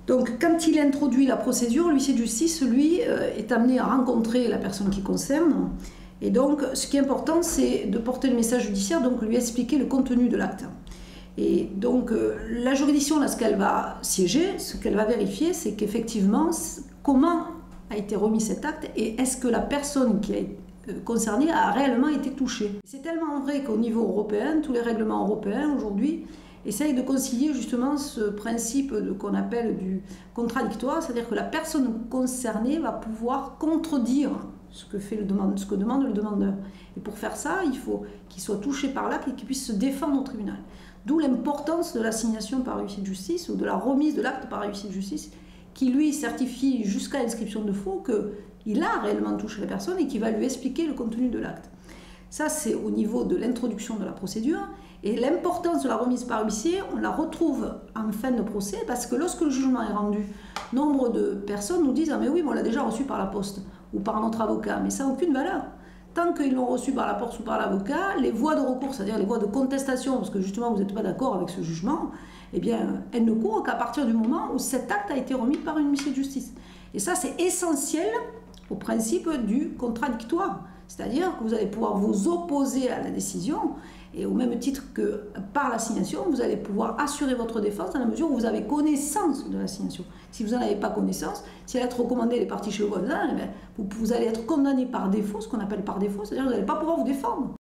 Donc quand il introduit la procédure, l'huissier de justice, lui, est amené à rencontrer la personne qui concerne. Et donc ce qui est important, c'est de porter le message judiciaire, donc lui expliquer le contenu de l'acte. Et donc la juridiction, là, ce qu'elle va siéger, ce qu'elle va vérifier, c'est qu'effectivement, comment a été remis cet acte et est-ce que la personne qui est concernée a réellement été touchée. C'est tellement vrai qu'au niveau européen, tous les règlements européens aujourd'hui essayent de concilier justement ce principe qu'on appelle du contradictoire, c'est-à-dire que la personne concernée va pouvoir contredire ce que demande le demandeur. Et pour faire ça, il faut qu'il soit touché par l'acte et qu'il puisse se défendre au tribunal. D'où l'importance de l'assignation par huissier de justice ou de la remise de l'acte par huissier de justice qui lui certifie jusqu'à inscription de faux qu'il a réellement touché la personne et qui va lui expliquer le contenu de l'acte. Ça, c'est au niveau de l'introduction de la procédure. Et l'importance de la remise par huissier, on la retrouve en fin de procès parce que lorsque le jugement est rendu, nombre de personnes nous disent « Ah mais oui, mais on l'a déjà reçu par la poste ou par notre avocat ». Mais ça n'a aucune valeur. Tant qu'ils l'ont reçu par la poste ou par l'avocat, les voies de recours, c'est-à-dire les voies de contestation, parce que justement vous n'êtes pas d'accord avec ce jugement, eh bien, elles ne courent qu'à partir du moment où cet acte a été remis par une huissier de justice. Et ça, c'est essentiel au principe du contradictoire. C'est-à-dire que vous allez pouvoir vous opposer à la décision et au même titre que par l'assignation, vous allez pouvoir assurer votre défense dans la mesure où vous avez connaissance de l'assignation. Si vous n'en avez pas connaissance, si elle est recommandée, elle est partie chez le voisin, vous allez être condamné par défaut, ce qu'on appelle par défaut, c'est-à-dire que vous n'allez pas pouvoir vous défendre.